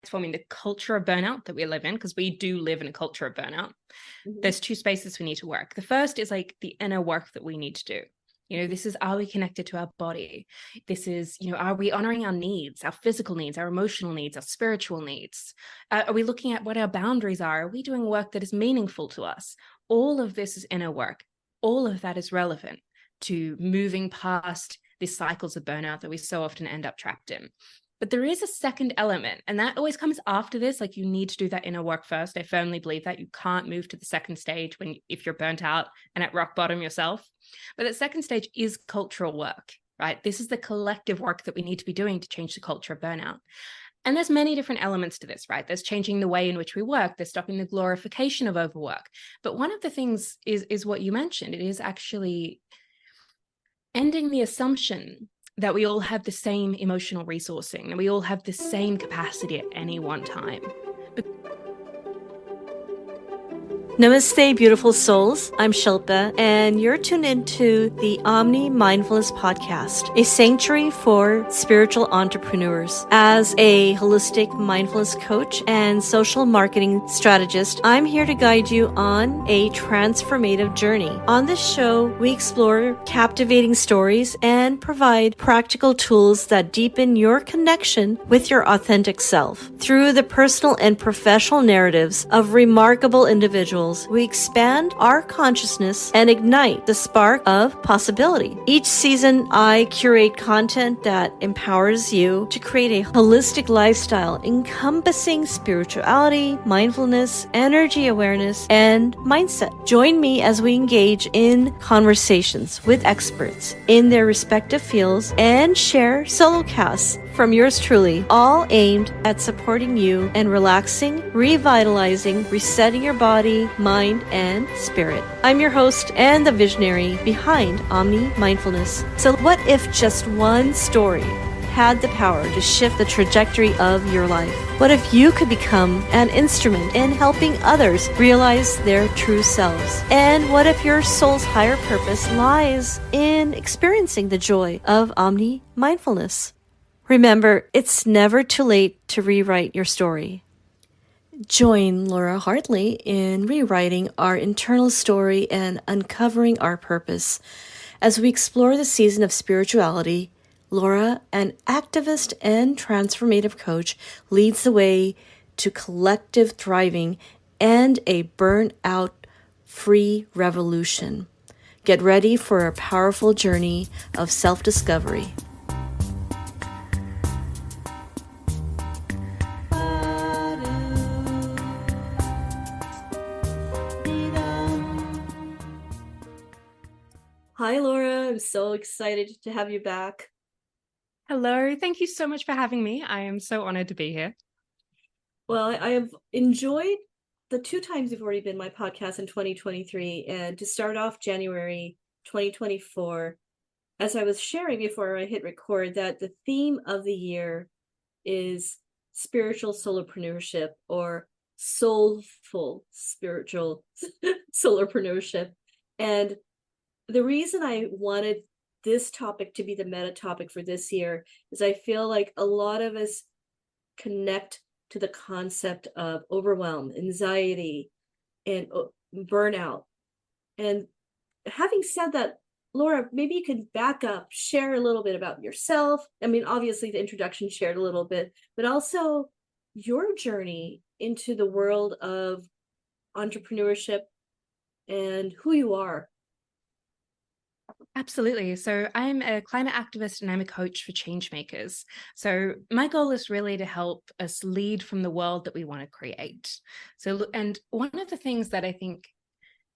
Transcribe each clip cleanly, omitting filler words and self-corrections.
transforming the culture of burnout that we live in, because we do live in a culture of burnout, there's two spaces we need to work. The first is like the inner work that we need to do. This is, are we connected to our body? This is, are we honoring our needs, our physical needs, our emotional needs, our spiritual needs? Are we looking at what our boundaries are? Are we doing work that is meaningful to us? All of this is inner work. All of that is relevant to moving past these cycles of burnout that we so often end up trapped in. But there is a second element, and that always comes after this. Like, you need to do that inner work first. I firmly believe that you can't move to the second stage if you're burnt out and at rock bottom yourself. But that second stage is cultural work, right? This is the collective work that we need to be doing to change the culture of burnout. And there's many different elements to this, right? There's changing the way in which we work. There's stopping the glorification of overwork. But one of the things is what you mentioned. It is actually ending the assumption that we all have the same emotional resourcing, that we all have the same capacity at any one time. Namaste, beautiful souls. I'm Shilpa, and you're tuned into the Omni Mindfulness Podcast, a sanctuary for spiritual entrepreneurs. As a holistic mindfulness coach and social marketing strategist, I'm here to guide you on a transformative journey. On this show, we explore captivating stories and provide practical tools that deepen your connection with your authentic self. Through the personal and professional narratives of remarkable individuals, we expand our consciousness and ignite the spark of possibility. Each season, I curate content that empowers you to create a holistic lifestyle encompassing spirituality, mindfulness, energy awareness, and mindset. Join me as we engage in conversations with experts in their respective fields and share solo casts from yours truly, all aimed at supporting you and relaxing, revitalizing, resetting your body, mind, and spirit. I'm your host and the visionary behind Omni Mindfulness. So what if just one story had the power to shift the trajectory of your life? What if you could become an instrument in helping others realize their true selves? And what if your soul's higher purpose lies in experiencing the joy of Omni Mindfulness? Remember, it's never too late to rewrite your story. Join Laura Hartley in rewriting our internal story and uncovering our purpose. As we explore the season of spirituality, Laura, an activist and transformative coach, leads the way to collective thriving and a burnout-free revolution. Get ready for a powerful journey of self-discovery. Hi, Laura. I'm so excited to have you back. Hello. Thank you so much for having me. I am so honored to be here. Well, I have enjoyed the 2 times you've already been my podcast in 2023. And to start off January 2024, as I was sharing before I hit record, that the theme of the year is spiritual solopreneurship, or soulful spiritual solopreneurship. And the reason I wanted this topic to be the meta topic for this year is I feel like a lot of us connect to the concept of overwhelm, anxiety, and burnout. And having said that, Laura, maybe you could back up, share a little bit about yourself. I mean, obviously the introduction shared a little bit, but also your journey into the world of entrepreneurship and who you are. Absolutely. So I'm a climate activist and I'm a coach for changemakers. So my goal is really to help us lead from the world that we want to create. And one of the things that I think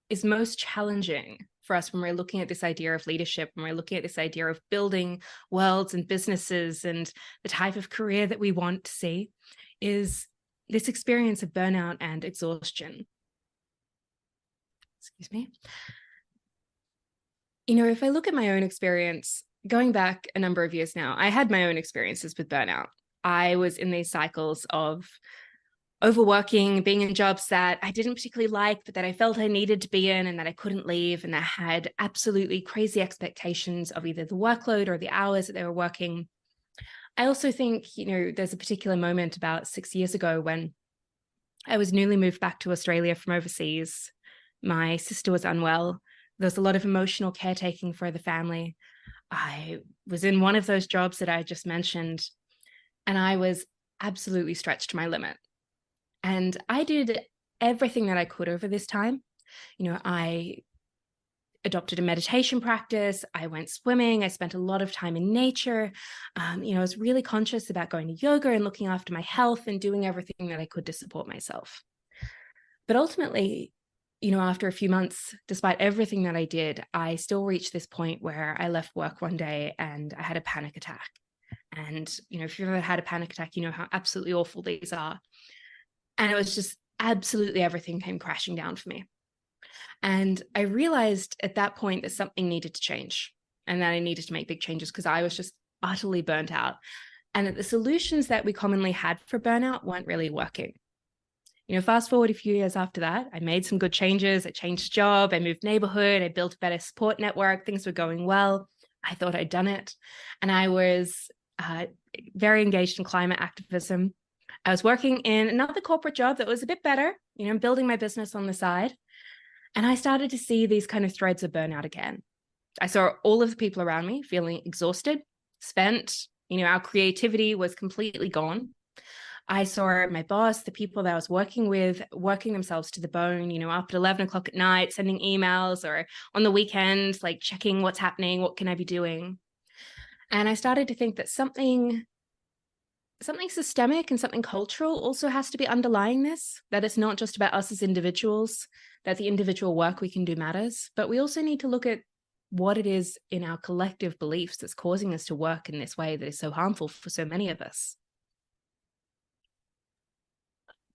is most challenging for us when we're looking at this idea of leadership, when we're looking at this idea of building worlds and businesses and the type of career that we want to see, is this experience of burnout and exhaustion. Excuse me. If I look at my own experience, going back a number of years now, I had my own experiences with burnout. I was in these cycles of overworking, being in jobs that I didn't particularly like, but that I felt I needed to be in and that I couldn't leave, and that had absolutely crazy expectations of either the workload or the hours that they were working. I also think, there's a particular moment about 6 years ago when I was newly moved back to Australia from overseas. My sister was unwell. There was a lot of emotional caretaking for the family. I was in one of those jobs that I just mentioned, and I was absolutely stretched to my limit. And I did everything that I could over this time. I adopted a meditation practice. I went swimming. I spent a lot of time in nature. I was really conscious about going to yoga and looking after my health and doing everything that I could to support myself. But ultimately, after a few months, despite everything that I did, I still reached this point where I left work one day and I had a panic attack. And, if you've ever had a panic attack, you know how absolutely awful these are. And it was just absolutely everything came crashing down for me. And I realized at that point that something needed to change and that I needed to make big changes because I was just utterly burnt out. And that the solutions that we commonly had for burnout weren't really working. Fast forward a few years after that, I made some good changes. I changed job, I moved neighborhood, I built a better support network. Things were going well. I thought I'd done it. And I was very engaged in climate activism. I was working in another corporate job that was a bit better, building my business on the side. And I started to see these kind of threads of burnout again. I saw all of the people around me feeling exhausted, spent, our creativity was completely gone. I saw my boss, the people that I was working with, working themselves to the bone, up at 11 o'clock at night, sending emails, or on the weekends, like checking what's happening, what can I be doing? And I started to think that something systemic and something cultural also has to be underlying this, that it's not just about us as individuals, that the individual work we can do matters, but we also need to look at what it is in our collective beliefs that's causing us to work in this way that is so harmful for so many of us.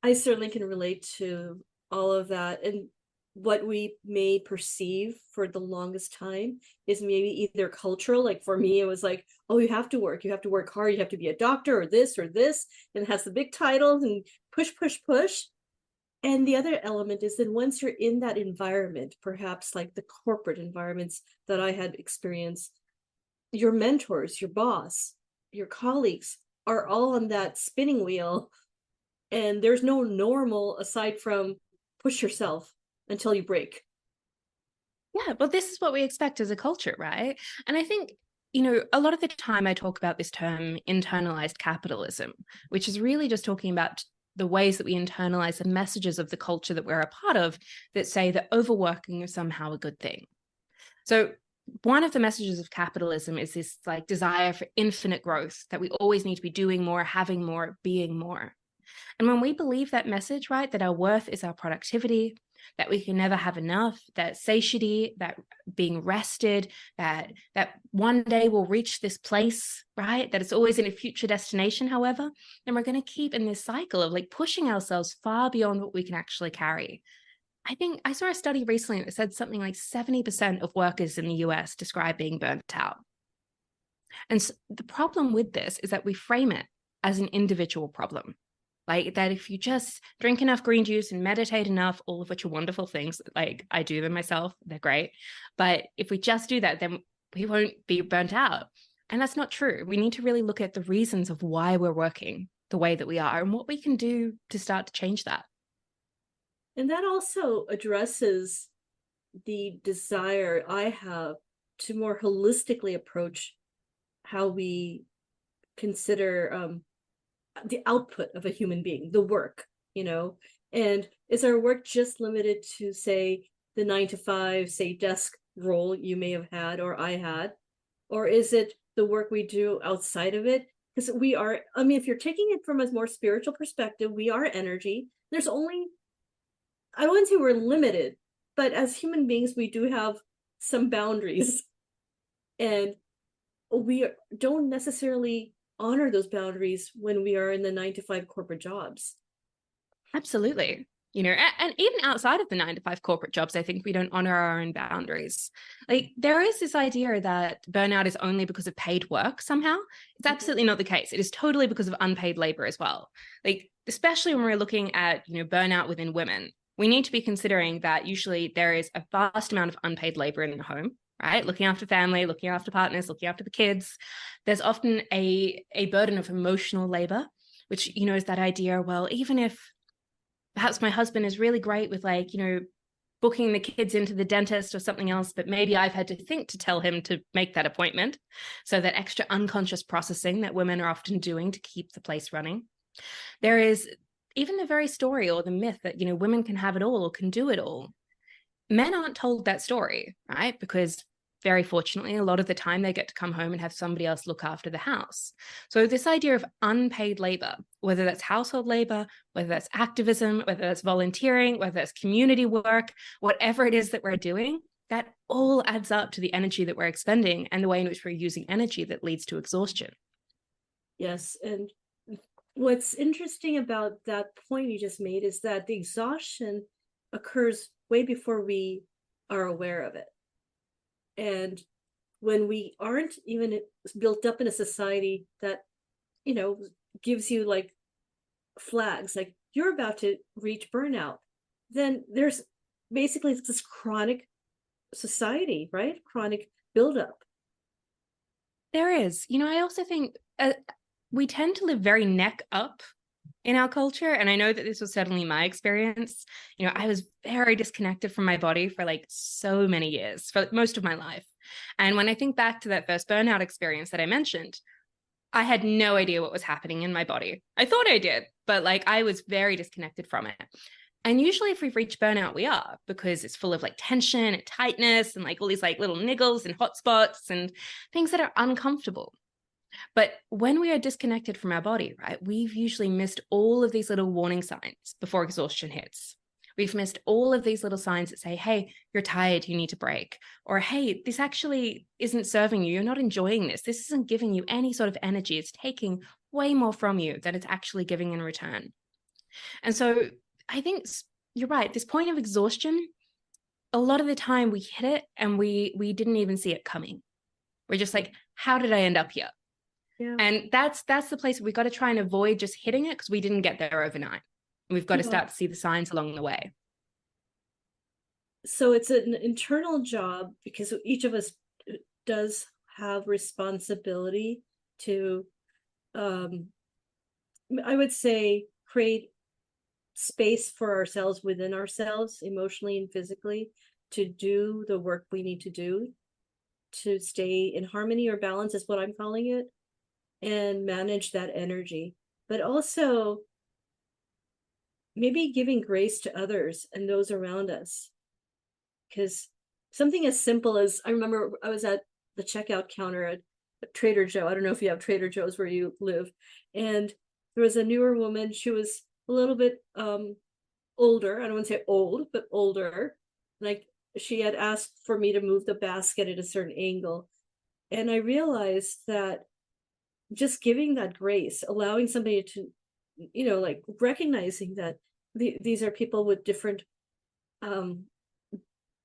I certainly can relate to all of that. And what we may perceive for the longest time is maybe either cultural, like for me, it was like, oh, you have to work hard, you have to be a doctor or this, and it has the big titles and push, push, push. And the other element is that once you're in that environment, perhaps like the corporate environments that I had experienced, your mentors, your boss, your colleagues are all on that spinning wheel. And there's no normal aside from push yourself until you break. Yeah, but this is what we expect as a culture, right? And I think, a lot of the time I talk about this term internalized capitalism, which is really just talking about the ways that we internalize the messages of the culture that we're a part of that say that overworking is somehow a good thing. So one of the messages of capitalism is this like desire for infinite growth, that we always need to be doing more, having more, being more. And when we believe that message, right, that our worth is our productivity, that we can never have enough, that satiety, that being rested, that one day we'll reach this place, right, that it's always in a future destination, however, then we're going to keep in this cycle of like pushing ourselves far beyond what we can actually carry. I think I saw a study recently that said something like 70% of workers in the US describe being burnt out. And so the problem with this is that we frame it as an individual problem. Like that if you just drink enough green juice and meditate enough, all of which are wonderful things, like I do them myself, they're great. But if we just do that, then we won't be burnt out. And that's not true. We need to really look at the reasons of why we're working the way that we are and what we can do to start to change that. And that also addresses the desire I have to more holistically approach how we consider the output of a human being, the work, and is our work just limited to, say, the 9 to 5, say, desk role you may have had or I had, or is it the work we do outside of it? Because we are, if you're taking it from a more spiritual perspective, we are energy. There's only, I wouldn't say we're limited, but as human beings, we do have some boundaries, and we don't necessarily honor those boundaries when we are in the 9 to 5 corporate jobs. Absolutely. And even outside of the 9 to 5 corporate jobs, I think we don't honor our own boundaries. Like there is this idea that burnout is only because of paid work somehow. It's absolutely not the case. It is totally because of unpaid labor as well. Like, especially when we're looking at, burnout within women, we need to be considering that usually there is a vast amount of unpaid labor in the home. right? Looking after family, looking after partners, looking after the kids. There's often a burden of emotional labor, which, is that idea, well, even if perhaps my husband is really great with booking the kids into the dentist or something else, but maybe I've had to think to tell him to make that appointment. So that extra unconscious processing that women are often doing to keep the place running. There is even the very story or the myth that, women can have it all or can do it all. Men aren't told that story, right? Because very fortunately, a lot of the time they get to come home and have somebody else look after the house. So this idea of unpaid labor, whether that's household labor, whether that's activism, whether that's volunteering, whether that's community work, whatever it is that we're doing, that all adds up to the energy that we're expending and the way in which we're using energy that leads to exhaustion. Yes. And what's interesting about that point you just made is that the exhaustion occurs way before we are aware of it. And when we aren't even built up in a society that, gives you like flags, like you're about to reach burnout, then there's basically this chronic society, right? Chronic buildup. There is. I also think we tend to live very neck up in our culture. And I know that this was certainly my experience. I was very disconnected from my body for so many years, for most of my life. And when I think back to that first burnout experience that I mentioned, I had no idea what was happening in my body. I thought I did, but I was very disconnected from it. And usually if we've reached burnout, we are, because it's full of tension and tightness and all these little niggles and hot spots and things that are uncomfortable. But when we are disconnected from our body, right, we've usually missed all of these little warning signs before exhaustion hits. We've missed all of these little signs that say, hey, you're tired, you need to break. Or, hey, this actually isn't serving you. You're not enjoying this. This isn't giving you any sort of energy. It's taking way more from you than it's actually giving in return. And so I think you're right. This point of exhaustion, a lot of the time we hit it and we didn't even see it coming. We're just like, how did I end up here? Yeah. And that's the place we've got to try and avoid just hitting it, because we didn't get there overnight. We've got to start to see the signs along the way. So it's an internal job, because each of us does have responsibility to, I would say, create space for ourselves within ourselves, emotionally and physically, to do the work we need to do to stay in harmony or balance, is what I'm calling it, and manage that energy. But also maybe giving grace to others and those around us. Because something as simple as, I remember I was at the checkout counter at Trader Joe. I don't know if you have Trader Joe's where you live. And there was a newer woman. She was a little bit older. I don't want to say old, but older. She had asked for me to move the basket at a certain angle. And I realized that just giving that grace, allowing somebody to, recognizing that these are people with different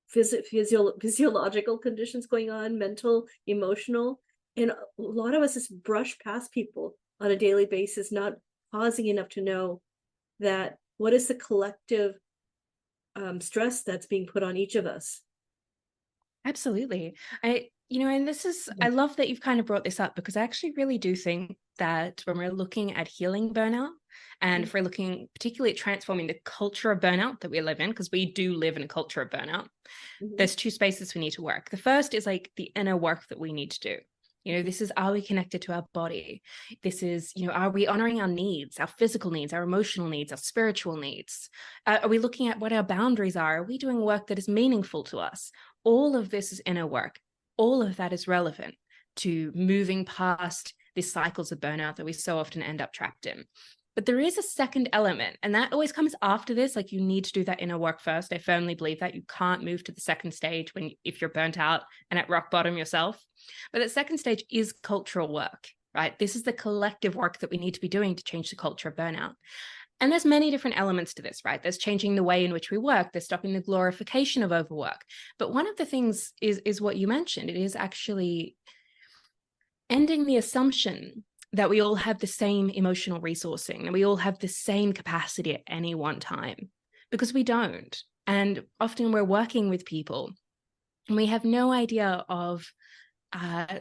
physiological conditions going on, mental, emotional. And a lot of us just brush past people on a daily basis, not pausing enough to know that what is the collective stress that's being put on each of us. Absolutely. And this is, I love that you've kind of brought this up, because I actually really do think that when we're looking at healing burnout, and if we're looking particularly at transforming the culture of burnout that we live in, because we do live in a culture of burnout, there's two spaces we need to work. The first is the inner work that we need to do. This is, are we connected to our body? This is, are we honoring our needs, our physical needs, our emotional needs, our spiritual needs? Are we looking at what our boundaries are? Are we doing work that is meaningful to us? All of this is inner work. All of that is relevant to moving past these cycles of burnout that we so often end up trapped in. But there is a second element, and that always comes after this. You need to do that inner work first. I firmly believe that you can't move to the second stage if you're burnt out and at rock bottom yourself. But the second stage is cultural work, right? This is the collective work that we need to be doing to change the culture of burnout. And there's many different elements to this, right? There's changing the way in which we work. There's stopping the glorification of overwork. But one of the things is what you mentioned. It is actually ending the assumption that we all have the same emotional resourcing, that we all have the same capacity at any one time, because we don't. And often we're working with people And we have no idea of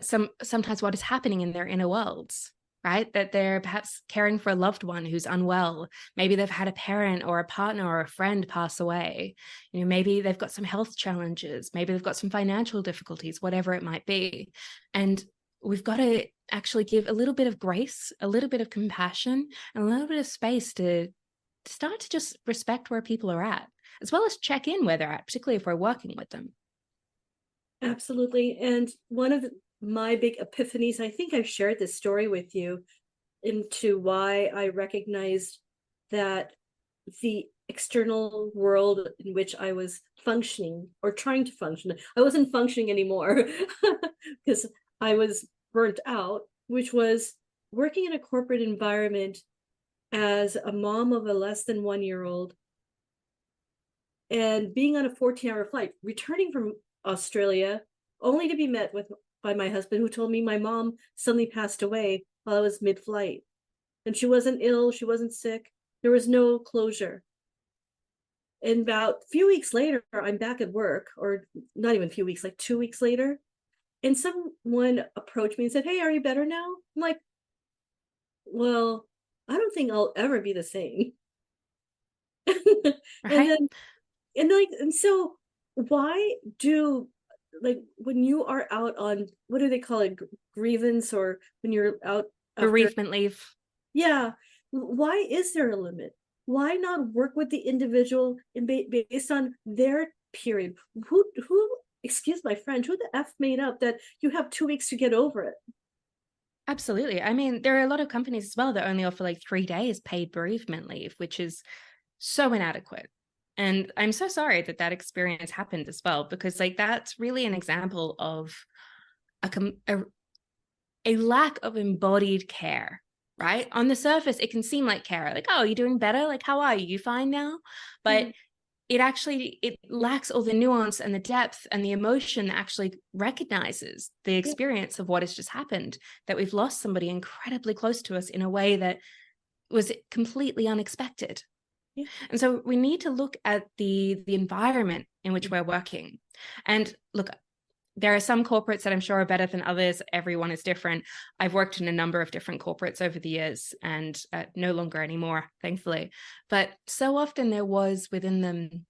sometimes what is happening in their inner worlds, right? That they're perhaps caring for a loved one who's unwell. Maybe they've had a parent or a partner or a friend pass away. Maybe they've got some health challenges. Maybe they've got some financial difficulties, whatever it might be. And we've got to actually give a little bit of grace, a little bit of compassion, and a little bit of space to start to just respect where people are at, as well as check in where they're at, particularly if we're working with them. Absolutely. And one of my big epiphanies, I think I've shared this story with you, into why I recognized that the external world in which I was functioning or trying to function, I wasn't functioning anymore because I was burnt out, which was working in a corporate environment as a mom of a less than 1-year-old and being on a 14-hour flight, returning from Australia, only to be met with by my husband, who told me my mom suddenly passed away while I was mid-flight. And she wasn't ill, she wasn't sick. There was no closure. And about a few weeks later, I'm back at work, or not even a few weeks, like 2 weeks later. And someone approached me and said, "Hey, are you better now?" I'm like, well, I don't think I'll ever be the same. and Right? then and so why do, like, when you are out on, what do they call it, grievance, or when you're out after, Bereavement leave. yeah, why is there a limit? Why not work with the individual and based on their period? Who excuse my French, who the F made up that you have 2 weeks to get over it? Absolutely. I mean, there are a lot of companies as well that only offer like 3 days paid bereavement leave, which is so inadequate. And I'm so sorry that that experience happened as well, because like that's really an example of a lack of embodied care, right? On the surface, it can seem like care, like, oh, you're doing better. Like, how are you? You fine now? But it lacks all the nuance and the depth and the emotion that actually recognizes the Yeah, experience of what has just happened, that we've lost somebody incredibly close to us in a way that was completely unexpected. yeah, And so we need to look at the environment in which we're working. And look, there are some corporates that I'm sure are better than others. Everyone is different. I've worked in a number of different corporates over the years, and no longer anymore, thankfully. But so often there was within them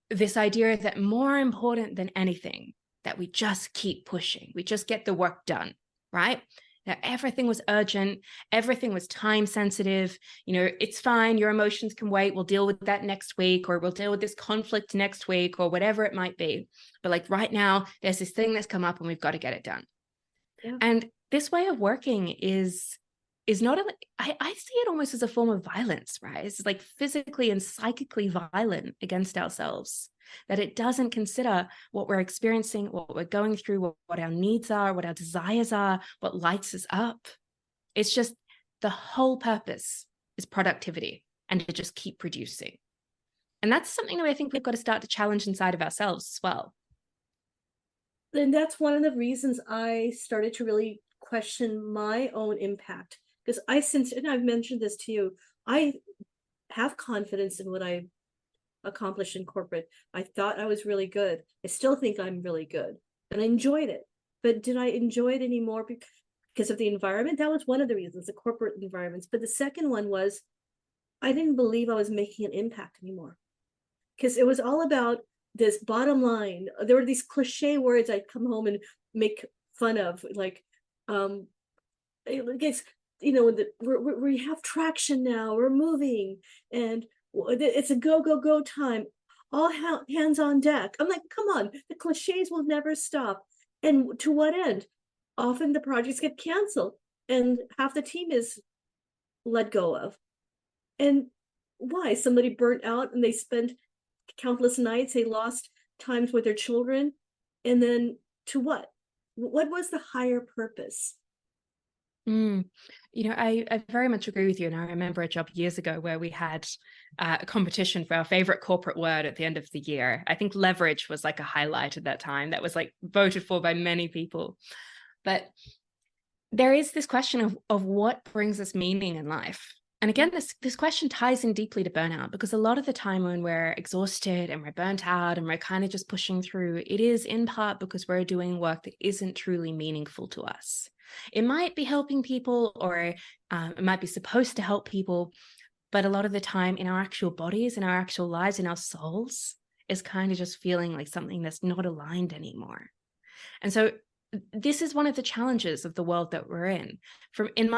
this idea that more important than anything, that we just keep pushing, we just get the work done, right? That everything was urgent, everything was time sensitive. It's fine, your emotions can wait, we'll deal with that next week, or we'll deal with this conflict next week, or whatever it might be. But like right now, there's this thing that's come up and we've got to get it done. yeah. And this way of working is not I see it almost as a form of violence, right? It's like physically and psychically violent against ourselves, that it doesn't consider what we're experiencing, what we're going through, what our needs are, what our desires are, what lights us up. It's just the whole purpose is productivity and to just keep producing. And that's something that I think we've got to start to challenge inside of ourselves as well. And that's one of the reasons I started to really question my own impact, because and I've mentioned this to you, I have confidence in what I accomplished in corporate. I thought I was really good. I still think I'm really good, and I enjoyed it. But did I enjoy it anymore because of the environment? That was one of the reasons, the corporate environments. But the second one was I didn't believe I was making an impact anymore, because it was all about this bottom line. There were these cliche words I'd come home and make fun of, like, I guess, we have traction now, we're moving, and it's a go, go, go time. All hands on deck. I'm like, come on, the cliches will never stop. And to what end? Often the projects get canceled and half the team is let go of. And why? Somebody burnt out and they spent countless nights, they lost times with their children. And then to what? What was the higher purpose? I very much agree with you. And I remember a job years ago where we had a competition for our favorite corporate word at the end of the year. I think leverage was like a highlight at that time that was like voted for by many people. But there is this question of what brings us meaning in life. And again, this question ties in deeply to burnout, because a lot of the time when we're exhausted and we're burnt out and we're kind of just pushing through, it is in part because we're doing work that isn't truly meaningful to us. It might be helping people, or it might be supposed to help people, but a lot of the time in our actual bodies, in our actual lives, in our souls, is kind of just feeling like something that's not aligned anymore. And so this is one of the challenges of the world that we're in. In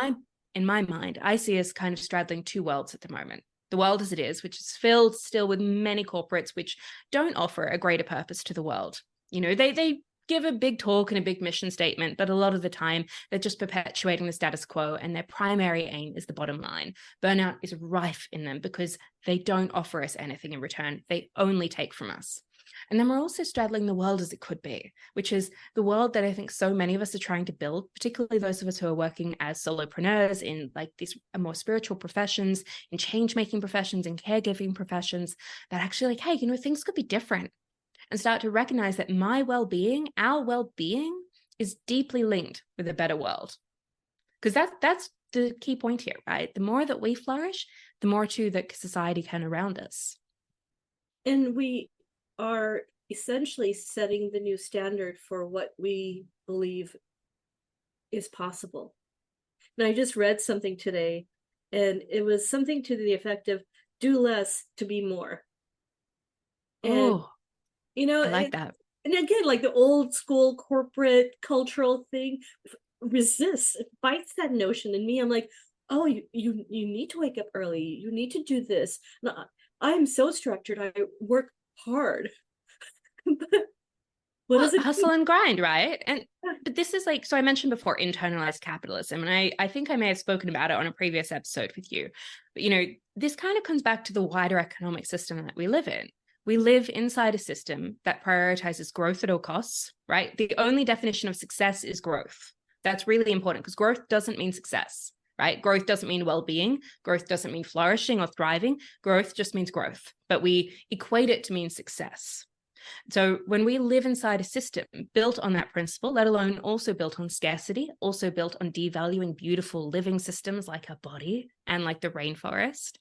my mind, I see us kind of straddling two worlds at the moment. The world as it is, which is filled still with many corporates which don't offer a greater purpose to the world. You know, they give a big talk and a big mission statement, but a lot of the time they're just perpetuating the status quo, and their primary aim is the bottom line. Burnout is rife in them because they don't offer us anything in return. They only take from us. And then we're also straddling the world as it could be, which is the world that I think so many of us are trying to build, particularly those of us who are working as solopreneurs in like these more spiritual professions, in change-making professions, in caregiving professions, that actually like, hey, you know, things could be different, and start to recognize that my well-being, our well-being, is deeply linked with a better world. Because that's the key point here, right? The more that we flourish, the more too that society can around us. And we are essentially setting the new standard for what we believe is possible. And I just read something today, and it was something to the effect of do less to be more. And, you know, I like that. And again, like the old school corporate cultural thing resists, it fights that notion. And me, I'm like, oh, you need to wake up early. You need to do this. No, I am so structured. I work hard. But what does it hustle and grind, right? And but this is like, so I mentioned before internalized capitalism, and I think I may have spoken about it on a previous episode with you. But you know, this kind of comes back to the wider economic system that we live in. We live inside a system that prioritizes growth at all costs, right? The only definition of success is growth. That's really important, because growth doesn't mean success, right? Growth doesn't mean well-being. Growth doesn't mean flourishing or thriving. Growth just means growth, but we equate it to mean success. So when we live inside a system built on that principle, let alone also built on scarcity, also built on devaluing beautiful living systems like our body and like the rainforest,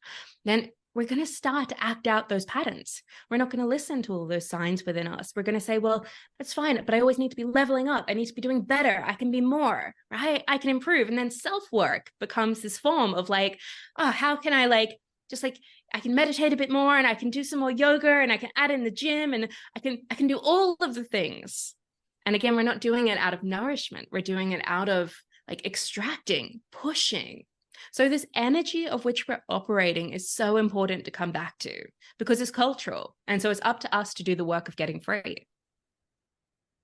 then we're going to start to act out those patterns. We're not going to listen to all those signs within us. We're going to say, well, that's fine, but I always need to be leveling up. I need to be doing better. I can be more, right? I can improve. And then self-work becomes this form of like, oh, how can I like, just like, I can meditate a bit more, and I can do some more yoga, and I can add in the gym, and I can do all of the things. And again, we're not doing it out of nourishment. We're doing it out of like extracting, pushing. So this energy of which we're operating is so important to come back to, because it's cultural. And so it's up to us to do the work of getting free.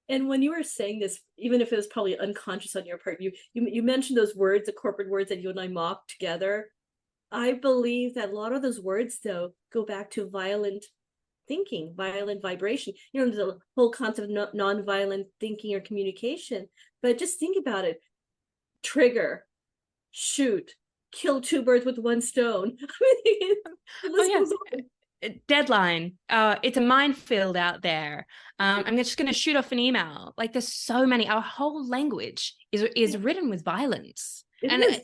And when you were saying this, even if it was probably unconscious on your part, you mentioned those words, the corporate words that you and I mocked together. I believe that a lot of those words, though, go back to violent thinking, violent vibration. You know, the whole concept of non-violent thinking or communication. But just think about it. Trigger, shoot, kill two birds with one stone. Deadline. It's a minefield out there. I'm just going to shoot off an email. Like there's so many. Our whole language is written with violence.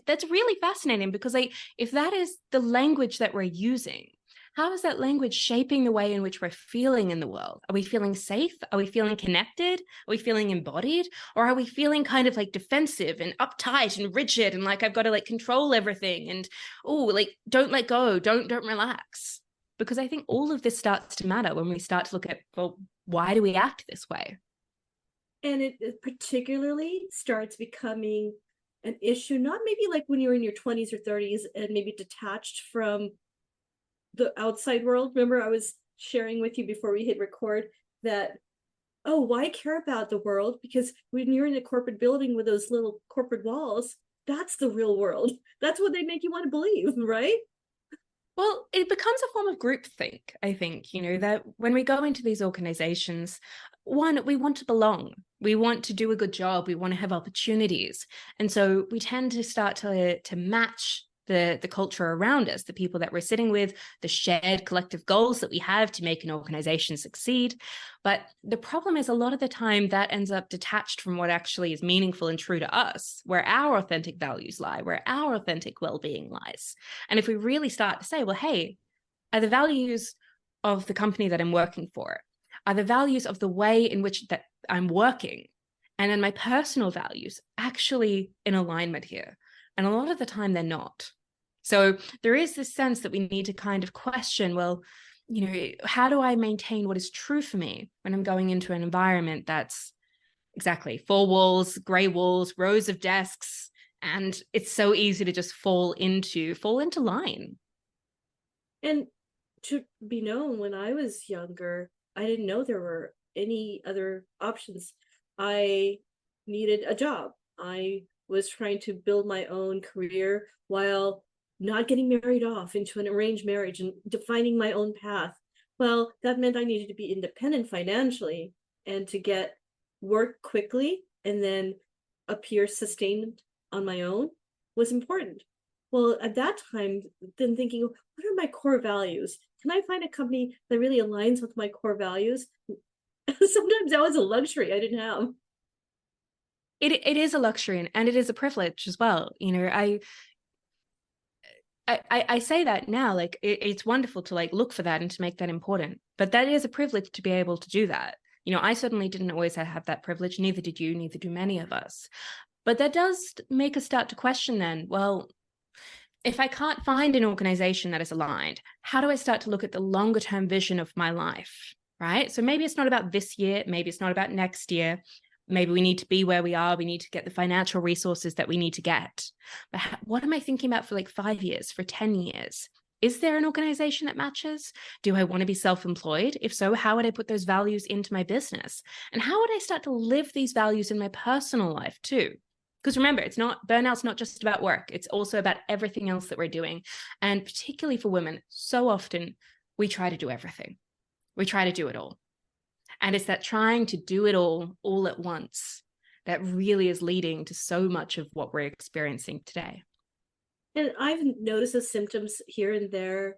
That's really fascinating, because like if that is the language that we're using, how is that language shaping the way in which we're feeling in the world? Are we feeling safe? Are we feeling connected? Are we feeling embodied? Or are we feeling kind of like defensive and uptight and rigid and like I've got to like control everything and like don't let go, don't relax? Because I think all of this starts to matter when we start to look at, well, why do we act this way? And it particularly starts becoming an issue, not maybe like when you're in your 20s or 30s and maybe detached from the outside world. Remember, I was sharing with you before we hit record that, oh, why care about the world? Because when you're in a corporate building with those little corporate walls, that's the real world. That's what they make you want to believe, right? Well, it becomes a form of groupthink, I think, you know, that when we go into these organizations, one, we want to belong. We want to do a good job. We want to have opportunities. And so we tend to start to match the culture around us, the people that we're sitting with, the shared collective goals that we have to make an organization succeed. But the problem is a lot of the time that ends up detached from what actually is meaningful and true to us, where our authentic values lie, where our authentic well-being lies. And if we really start to say, well, hey, are the values of the company that I'm working for, are the values of the way in which that I'm working, and then my personal values actually in alignment here? And a lot of the time they're not. So there is this sense that we need to kind of question, well, how do I maintain what is true for me when I'm going into an environment that's exactly 4 walls, gray walls, rows of desks, and it's so easy to just fall into line. And to be known, when I was younger, I didn't know there were any other options. I needed a job. I was trying to build my own career while not getting married off into an arranged marriage and defining my own path. Well, that meant I needed to be independent financially and to get work quickly and then appear sustained on my own was important. Well, at that time, then thinking, what are my core values? Can I find a company that really aligns with my core values? Sometimes that was a luxury I didn't have. It is a luxury, and it is a privilege as well. I say that now, like it's wonderful to like look for that and to make that important, but that is a privilege to be able to do that. I certainly didn't always have that privilege. Neither did you, neither do many of us. But that does make us start to question then, well, if I can't find an organization that is aligned, how do I start to look at the longer term vision of my life, right? So maybe it's not about this year, maybe it's not about next year. Maybe we need to be where we are. We need to get the financial resources that we need to get. But what am I thinking about for like 5 years, for 10 years? Is there an organization that matches? Do I want to be self-employed? If so, how would I put those values into my business? And how would I start to live these values in my personal life too? Because remember, burnout's not just about work. It's also about everything else that we're doing. And particularly for women, so often we try to do everything. We try to do it all. And it's that trying to do it all at once that really is leading to so much of what we're experiencing today. And I've noticed the symptoms here and there,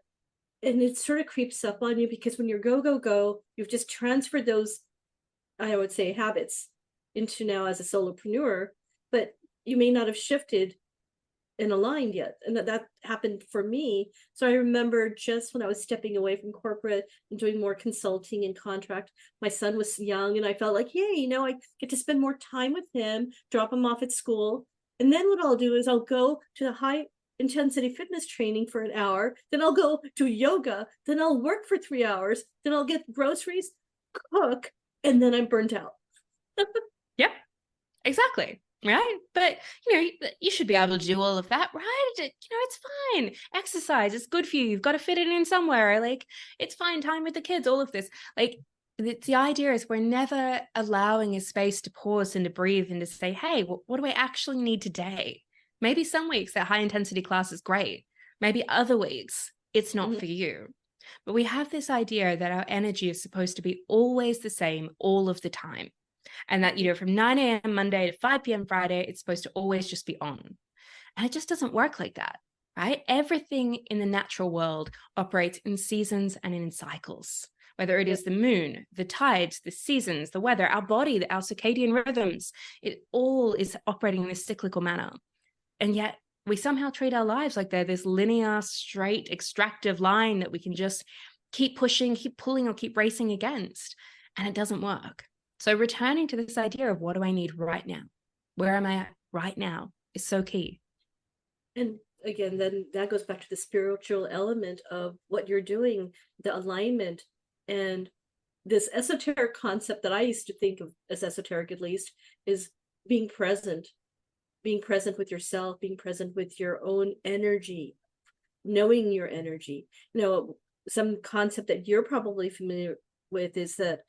and it sort of creeps up on you because when you're go, you've just transferred those, I would say, habits into now as a solopreneur, but you may not have shifted and aligned yet. And that happened for me. So I remember just when I was stepping away from corporate and doing more consulting and contract, my son was young and I felt like, hey, I get to spend more time with him, drop him off at school. And then what I'll do is I'll go to the high intensity fitness training for an hour. Then I'll go to yoga. Then I'll work for 3 hours. Then I'll get groceries, cook, and then I'm burnt out. Yep, exactly. Right. But, you should be able to do all of that, right? It's fine. Exercise is good for you. You've got to fit it in somewhere. Like, it's fine. Time with the kids, all of this. Like, the idea is we're never allowing a space to pause and to breathe and to say, hey, what do I actually need today? Maybe some weeks that high intensity class is great. Maybe other weeks it's not for you. But we have this idea that our energy is supposed to be always the same all of the time. And that, from 9 a.m. Monday to 5 p.m. Friday, it's supposed to always just be on. And it just doesn't work like that, right? Everything in the natural world operates in seasons and in cycles, whether it is the moon, the tides, the seasons, the weather, our body, our circadian rhythms. It all is operating in this cyclical manner. And yet we somehow treat our lives like they're this linear, straight, extractive line that we can just keep pushing, keep pulling, or keep racing against. And it doesn't work. So returning to this idea of what do I need right now? Where am I at right now is so key. And again, then that goes back to the spiritual element of what you're doing, the alignment, and this esoteric concept that I used to think of as esoteric, at least, is being present with yourself, being present with your own energy, knowing your energy. Some concept that you're probably familiar with is that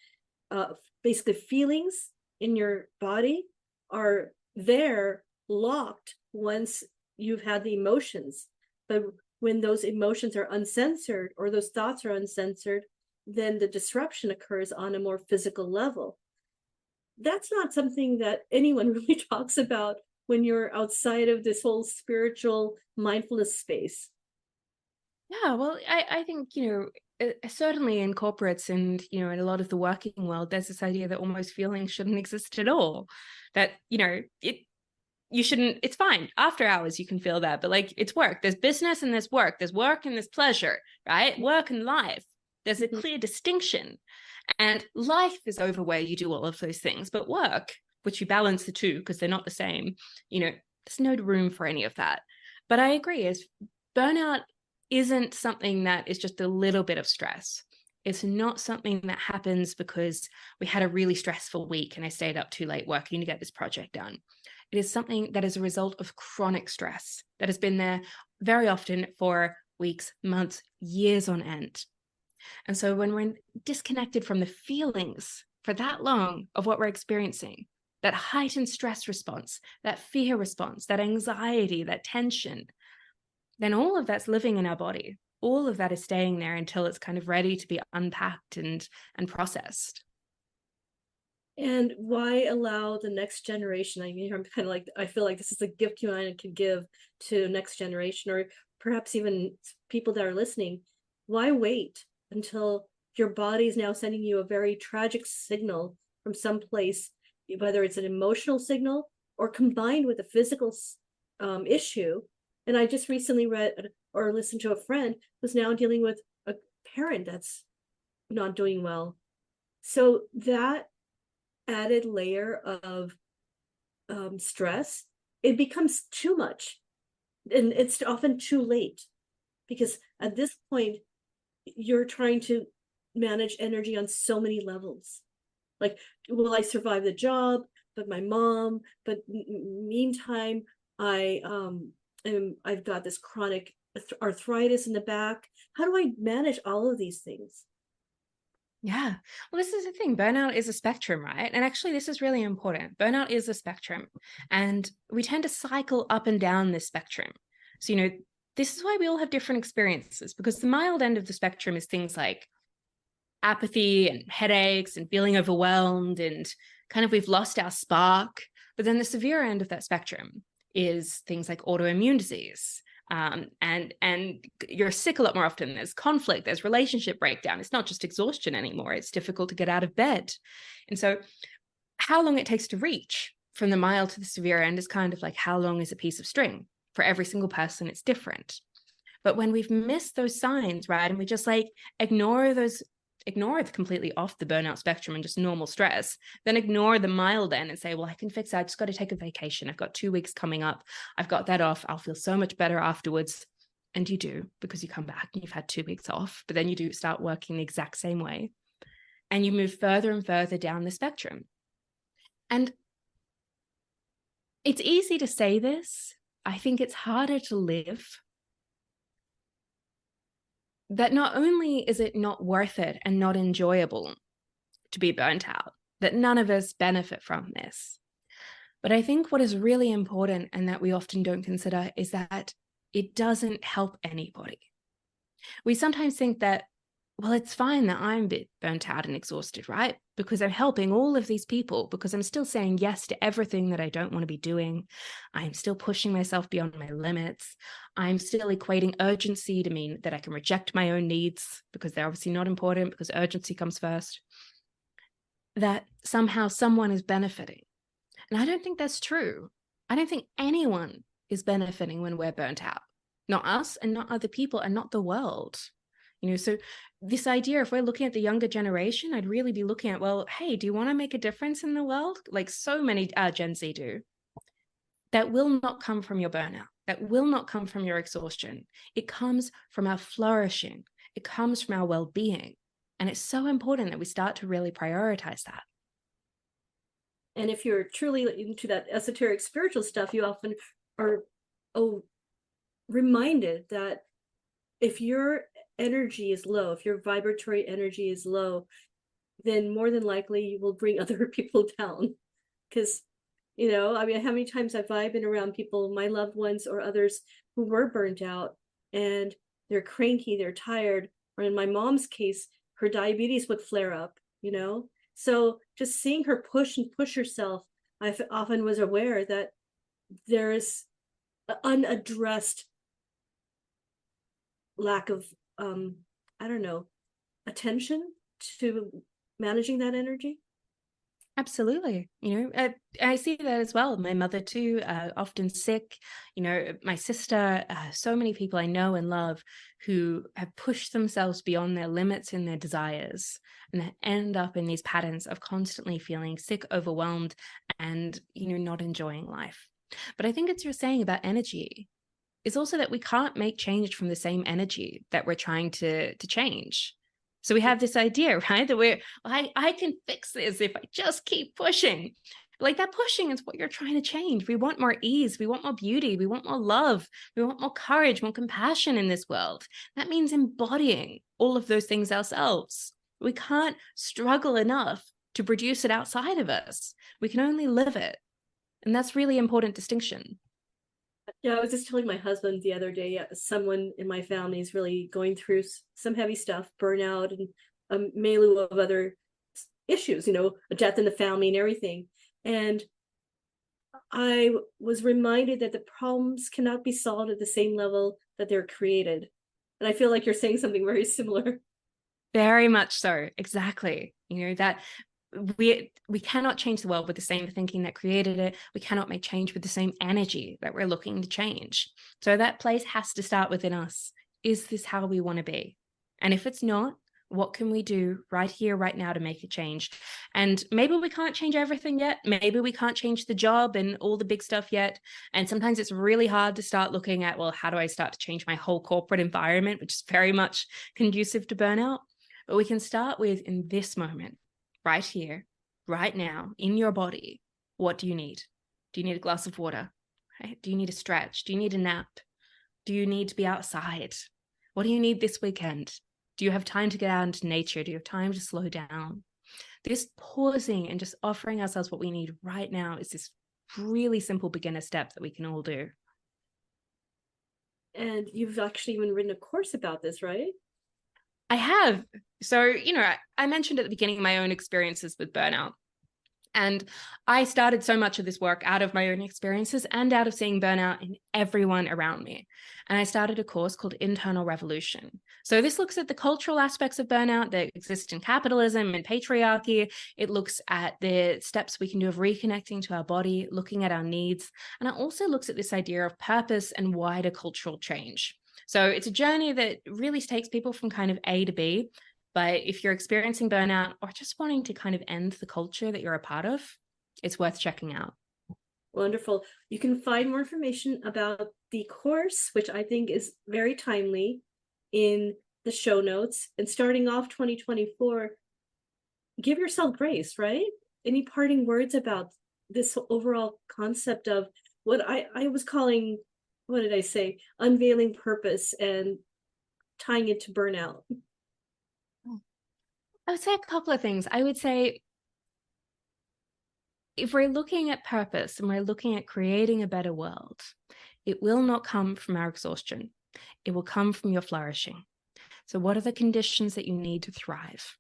basically feelings in your body are there locked once you've had the emotions. But when those emotions are uncensored or those thoughts are uncensored, then the disruption occurs on a more physical level. That's not something that anyone really talks about when you're outside of this whole spiritual mindfulness space? Yeah, well, I think, certainly in corporates and, in a lot of the working world, there's this idea that almost feelings shouldn't exist at all. That, you shouldn't, it's fine. After hours, you can feel that, but like it's work. There's business and there's work. There's work and there's pleasure, right? Work and life. There's a clear distinction. And life is over where you do all of those things, but work, which you balance the two because they're not the same, there's no room for any of that. But I agree, is burnout isn't something that is just a little bit of stress. It's not something that happens because we had a really stressful week and I stayed up too late working to get this project done. It is something that is a result of chronic stress that has been there very often for weeks, months, years on end. And so when we're disconnected from the feelings for that long of what we're experiencing, that heightened stress response, that fear response, that anxiety, that tension, then all of that's living in our body. All of that is staying there until it's kind of ready to be unpacked and processed. And why allow the next generation? I mean, I'm kind of like, I feel like this is a gift you and I could give to next generation, or perhaps even people that are listening. Why wait until your body is now sending you a very tragic signal from someplace, whether it's an emotional signal or combined with a physical issue? And I just recently read or listened to a friend who's now dealing with a parent that's not doing well. So that added layer of stress, it becomes too much. And it's often too late, because at this point, you're trying to manage energy on so many levels. Like, will I survive the job? But my mom, but meantime, I've got this chronic arthritis in the back. How do I manage all of these things? Yeah. Well, this is the thing. Burnout is a spectrum, right? And actually, this is really important. Burnout is a spectrum. And we tend to cycle up and down this spectrum. So, this is why we all have different experiences, because the mild end of the spectrum is things like apathy and headaches and feeling overwhelmed and kind of we've lost our spark. But then the severe end of that spectrum is things like autoimmune disease. And you're sick a lot more often. There's conflict, there's relationship breakdown. It's not just exhaustion anymore. It's difficult to get out of bed. And so how long it takes to reach from the mild to the severe end is kind of like how long is a piece of string. For every single person, it's different. But when we've missed those signs, right, and we just like ignore it completely off the burnout spectrum and just normal stress, then ignore the mild end and say, well, I can fix that. I just got to take a vacation. I've got 2 weeks coming up. I've got that off. I'll feel so much better afterwards. And you do, because you come back and you've had 2 weeks off, but then you do start working the exact same way. And you move further and further down the spectrum. And it's easy to say this. I think it's harder to live. That not only is it not worth it and not enjoyable to be burnt out, that none of us benefit from this. But I think what is really important and that we often don't consider is that it doesn't help anybody. We sometimes think that, well, it's fine that I'm a bit burnt out and exhausted, right? Because I'm helping all of these people, because I'm still saying yes to everything that I don't want to be doing. I'm still pushing myself beyond my limits. I'm still equating urgency to mean that I can reject my own needs because they're obviously not important, because urgency comes first. That somehow someone is benefiting. And I don't think that's true. I don't think anyone is benefiting when we're burnt out. Not us and not other people and not the world. So this idea, if we're looking at the younger generation, I'd really be looking at, well, hey, do you want to make a difference in the world? Like so many Gen Z do. That will not come from your burnout. That will not come from your exhaustion. It comes from our flourishing. It comes from our well-being. And it's so important that we start to really prioritize that. And if you're truly into that esoteric spiritual stuff, you often are reminded that if your energy is low, if your vibratory energy is low, then more than likely you will bring other people down. Because, I mean, how many times have I been around people, my loved ones or others, who were burnt out and they're cranky, they're tired, or in my mom's case, her diabetes would flare up, So just seeing her push herself, I often was aware that there's unaddressed lack of, I don't know, attention to managing that energy? Absolutely. I see that as well. My mother too, often sick, my sister, so many people I know and love who have pushed themselves beyond their limits and their desires and end up in these patterns of constantly feeling sick, overwhelmed, and, not enjoying life. But I think it's you're saying about energy is also that we can't make change from the same energy that we're trying to change. So we have this idea, right, that I can fix this if I just keep pushing. Like that pushing is what you're trying to change. We want more ease. We want more beauty. We want more love. We want more courage, more compassion in this world. That means embodying all of those things ourselves. We can't struggle enough to produce it outside of us. We can only live it. And that's really important distinction. Yeah, I was just telling my husband the other day, someone in my family is really going through some heavy stuff, burnout and a milieu of other issues, a death in the family and everything. And I was reminded that the problems cannot be solved at the same level that they're created. And I feel like you're saying something very similar. Very much so. Exactly. That we cannot change the world with the same thinking that created it. We cannot make change with the same energy that we're looking to change. So that place has to start within us. Is this how we want to be? And if it's not, what can we do right here, right now to make a change? And maybe we can't change everything yet. Maybe we can't change the job and all the big stuff yet. And sometimes it's really hard to start looking at, well, how do I start to change my whole corporate environment, which is very much conducive to burnout? But we can start with, in this moment, right here, right now, in your body, what do you need? Do you need a glass of water? Right? Do you need a stretch? Do you need a nap? Do you need to be outside? What do you need this weekend? Do you have time to get out into nature? Do you have time to slow down? This pausing and just offering ourselves what we need right now is this really simple beginner step that we can all do. And you've actually even written a course about this, right? I have. So, I mentioned at the beginning my own experiences with burnout. And I started so much of this work out of my own experiences and out of seeing burnout in everyone around me. And I started a course called Internal Revolution. So this looks at the cultural aspects of burnout that exist in capitalism and patriarchy. It looks at the steps we can do of reconnecting to our body, looking at our needs. And it also looks at this idea of purpose and wider cultural change. So it's a journey that really takes people from kind of A to B. But if you're experiencing burnout or just wanting to kind of end the culture that you're a part of, it's worth checking out. Wonderful. You can find more information about the course, which I think is very timely, in the show notes. And starting off 2024, give yourself grace, right? Any parting words about this overall concept of what I was calling, what did I say? Unveiling purpose and tying it to burnout. I would say a couple of things. I would say if we're looking at purpose and we're looking at creating a better world, it will not come from our exhaustion. It will come from your flourishing. So what are the conditions that you need to thrive,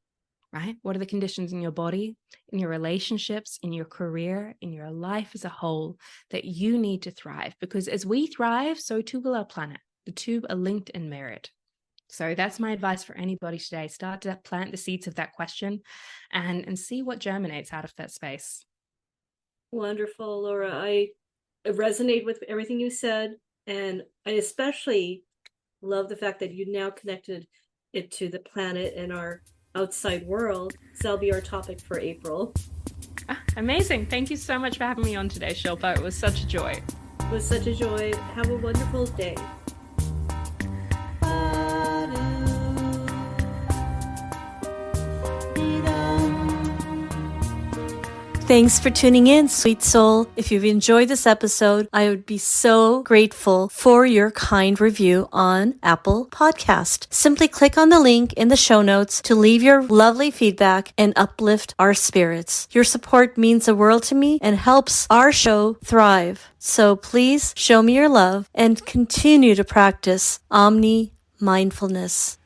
right? What are the conditions in your body, in your relationships, in your career, in your life as a whole that you need to thrive? Because as we thrive, so too will our planet. The two are linked and mirrored. So that's my advice for anybody today. Start to plant the seeds of that question and see what germinates out of that space. Wonderful, Laura. I resonate with everything you said. And I especially love the fact that you now connected it to the planet and our outside world. So that'll be our topic for April. Amazing. Thank you so much for having me on today, Shilpa. It was such a joy. It was such a joy. Have a wonderful day. Thanks for tuning in, sweet soul. If you've enjoyed this episode, I would be so grateful for your kind review on Apple Podcast. Simply click on the link in the show notes to leave your lovely feedback and uplift our spirits. Your support means the world to me and helps our show thrive. So please show me your love and continue to practice Omni Mindfulness.